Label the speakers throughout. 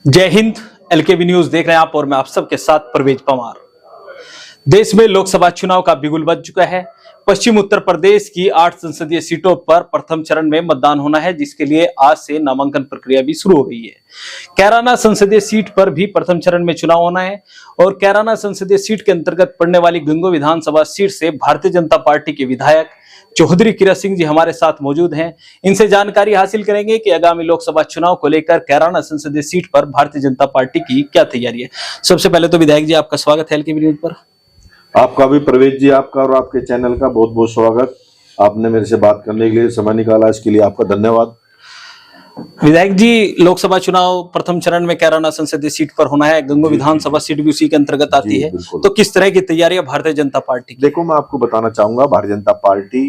Speaker 1: जय हिंद। एलकेबी न्यूज देख रहे हैं आप और मैं आप सबके साथ परवेज पवार। देश में लोकसभा चुनाव का बिगुल बज चुका है। पश्चिम उत्तर प्रदेश की 8 संसदीय सीटों पर प्रथम चरण में मतदान होना है, जिसके लिए आज से नामांकन प्रक्रिया भी शुरू हो गई है। कैराना संसदीय सीट पर भी प्रथम चरण में चुनाव होना है और कैराना संसदीय सीट के अंतर्गत पड़ने वाली गंगो विधानसभा सीट से भारतीय जनता पार्टी के विधायक चौधरी किरण सिंह जी हमारे साथ मौजूद हैं। इनसे जानकारी हासिल करेंगे कि आगामी लोकसभा चुनाव को लेकर कैराना संसदीय सीट पर भारतीय जनता पार्टी की क्या तैयारी है। सबसे पहले तो विधायक जी आपका स्वागत है एलकेबी न्यूज पर।
Speaker 2: आपका भी प्रवेश जी, आपका और आपके चैनल का बहुत बहुत स्वागत। आपने मेरे से बात करने के लिए समय निकाला, इसके लिए आपका धन्यवाद।
Speaker 1: विधायक जी, लोकसभा चुनाव प्रथम चरण में कैराना संसदीय सीट पर होना है, गंगो विधानसभा सीट भी उसी के अंतर्गत आती है, तो किस तरह की तैयारी है भारतीय जनता पार्टी की?
Speaker 2: देखो, मैं आपको बताना चाहूंगा, भारतीय जनता पार्टी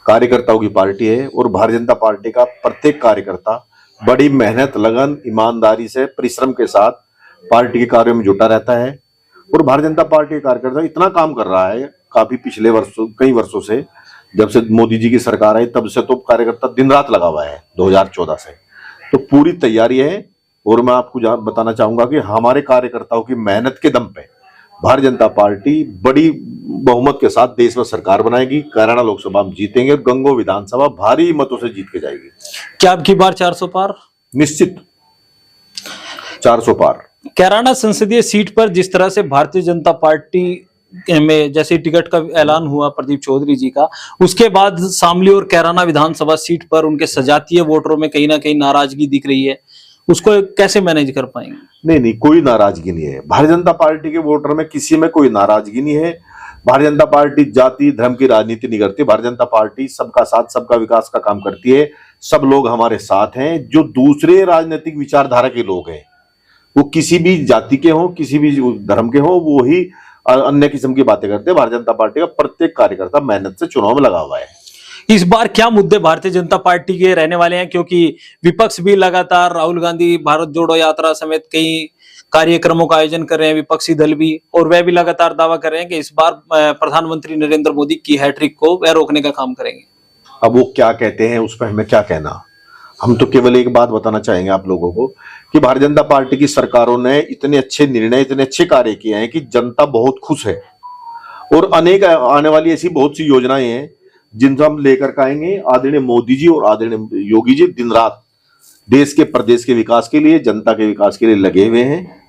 Speaker 2: कार्यकर्ताओं की पार्टी है और भारतीय जनता पार्टी का प्रत्येक कार्यकर्ता बड़ी मेहनत, लगन, ईमानदारी से, परिश्रम के साथ पार्टी के कार्यों में जुटा रहता है। और भारतीय जनता पार्टी के कार्यकर्ता इतना काम कर रहा है काफी पिछले वर्षों, कई वर्षों से, जब से मोदी जी की सरकार आई तब से तो कार्यकर्ता दिन रात लगा हुआ है 2014 से। तो पूरी तैयारी है और मैं आपको बताना चाहूंगा कि हमारे कार्यकर्ताओं की मेहनत के दम पे भारतीय जनता पार्टी बड़ी बहुमत के साथ देश में सरकार बनाएगी। कैराना लोकसभा में जीतेंगे और गंगो विधानसभा भारी मतों से जीत के जाएगी।
Speaker 1: क्या अब की बार 400 पार?
Speaker 2: निश्चित 400 पार।
Speaker 1: कैराना संसदीय सीट पर जिस तरह से भारतीय जनता पार्टी में जैसे टिकट का ऐलान हुआ प्रदीप चौधरी जी का, उसके बाद शामली और कैराना विधानसभा सीट पर उनके सजातीय वोटरों में कहीं ना कहीं नाराजगी दिख रही है, उसको कैसे मैनेज कर पाएंगे?
Speaker 2: नहीं, कोई नाराजगी नहीं है। भारतीय जनता पार्टी के वोटर में किसी में कोई नाराजगी नहीं है। भारतीय जनता पार्टी जाति धर्म की राजनीति नहीं करती। भारतीय जनता पार्टी सबका साथ सबका विकास का काम करती है। सब लोग हमारे साथ हैं। जो दूसरे राजनीतिक विचारधारा के लोग हैं, वो किसी भी जाति के हों, किसी भी धर्म के हों, वो ही अन्य किस्म की बातें करते हैं। भारतीय जनता पार्टी का प्रत्येक कार्यकर्ता मेहनत से चुनाव में लगा हुआ है।
Speaker 1: इस बार क्या मुद्दे भारतीय जनता पार्टी के रहने वाले हैं, क्योंकि विपक्ष भी लगातार राहुल गांधी भारत जोड़ो यात्रा समेत कई कार्यक्रमों का आयोजन कर रहे हैं, विपक्षी दल भी, और वह भी लगातार दावा कर रहे हैं कि इस बार प्रधानमंत्री नरेंद्र मोदी की हैट्रिक को वह रोकने का काम करेंगे।
Speaker 2: अब वो क्या कहते हैं उस पर हमें क्या कहना। हम तो केवल एक बात बताना चाहेंगे आप लोगों को कि भारतीय जनता पार्टी की सरकारों ने इतने अच्छे निर्णय, इतने अच्छे कार्य किए हैं कि जनता बहुत खुश है। और अनेक आने वाली ऐसी बहुत सी योजनाएं हैं जिनको हम लेकर के आएंगे। आदरणीय मोदी जी और आदरणीय योगी जी दिन रात देश के प्रदेश के विकास के लिए, जनता के विकास के लिए लगे हुए हैं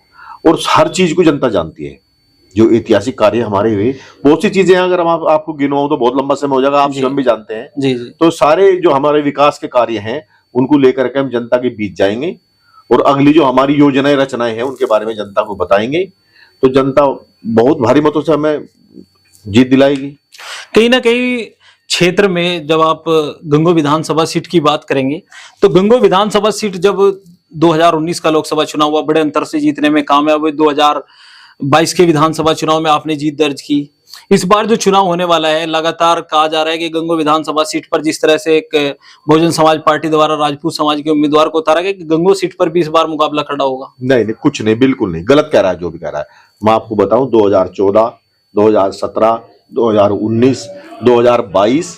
Speaker 2: और हर चीज को जनता जानती है। जो ऐतिहासिक कार्य हमारे हुए, बहुत सी चीजें अगर हम आपको गिनवाऊं तो बहुत लंबा समय हो जाएगा, आप स्वयं भी जानते हैं।
Speaker 1: जी।
Speaker 2: तो सारे जो हमारे विकास के कार्य हैं उनको लेकर के हम जनता के बीच जाएंगे और अगली जो हमारी योजनाएं रचनाएं हैं उनके बारे में जनता को बताएंगे। तो जनता बहुत भारी मतों से हमें जीत दिलाएगी।
Speaker 1: कहीं ना कहीं क्षेत्र में जब आप गंगो विधानसभा सीट की बात करेंगे तो गंगो विधानसभा सीट जब 2019 का लोकसभा चुनाव हुआ, बड़े अंतर से जीतने में कामयाब हुए। 2022 के विधानसभा चुनाव में आपने जीत दर्ज की। इस बार जो चुनाव होने वाला है, लगातार कहा जा रहा है कि गंगो विधानसभा सीट पर जिस तरह से एक बहुजन समाज पार्टी द्वारा राजपूत समाज के उम्मीदवार को उतारा गया कि गंगो सीट पर भी इस बार मुकाबला खड़ा होगा।
Speaker 2: नहीं, कुछ नहीं, बिल्कुल नहीं, गलत कह रहा है जो भी कह रहा है। मैं आपको बताऊं, 2014, 2017, 2019, 2022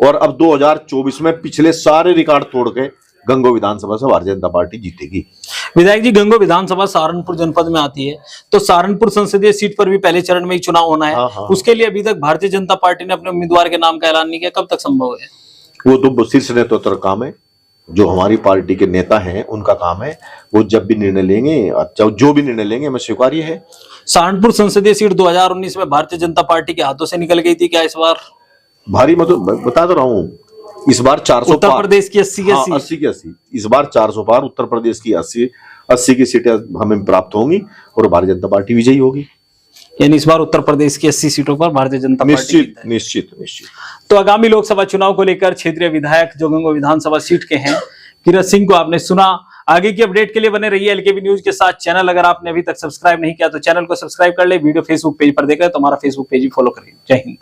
Speaker 2: और अब 2024 में पिछले सारे रिकॉर्ड तोड़ के गंगो विधानसभा से भारतीय जनता पार्टी जीतेगी।
Speaker 1: विधायक जी, गंगो विधानसभा सहारनपुर जनपद में आती है, तो सहारनपुर संसदीय सीट पर भी पहले चरण में ही चुनाव होना है।
Speaker 2: हाँ।
Speaker 1: उसके लिए अभी तक भारतीय जनता पार्टी ने अपने उम्मीदवार के नाम का ऐलान नहीं किया, कब तक संभव है?
Speaker 2: वो तो शीर्ष नेतृत्व का काम है, जो हमारी पार्टी के नेता हैं उनका काम है। वो जब भी निर्णय लेंगे, अच्छा जो भी निर्णय लेंगे हमें स्वीकार्य है।
Speaker 1: सहारनपुर संसदीय सीट 2019 में भारतीय जनता पार्टी के हाथों से निकल गई थी, क्या इस बार
Speaker 2: भारी मत बता तो रहा हूँ, इस बार 400
Speaker 1: उत्तर प्रदेश की 80
Speaker 2: की 80, इस बार 400 पार, उत्तर प्रदेश की 80 की सीटें हमें प्राप्त होंगी और भारतीय जनता पार्टी विजयी होगी।
Speaker 1: यानी इस बार उत्तर प्रदेश की 80 सीटों पर भारतीय जनता पार्टी
Speaker 2: निश्चित।
Speaker 1: तो आगामी लोकसभा चुनाव को लेकर क्षेत्रीय विधायक जो गंगो विधानसभा सीट के हैं किरण सिंह को आपने सुना। आगे की अपडेट के लिए बने रहिए एलकेबी न्यूज के साथ। चैनल अगर आपने अभी तक सब्सक्राइब नहीं किया तो चैनल को सब्सक्राइब कर ले। वीडियो फेसबुक पेज पर देख रहे हैं तो हमारा फेसबुक पेज भी फॉलो करिए। जय हिंद।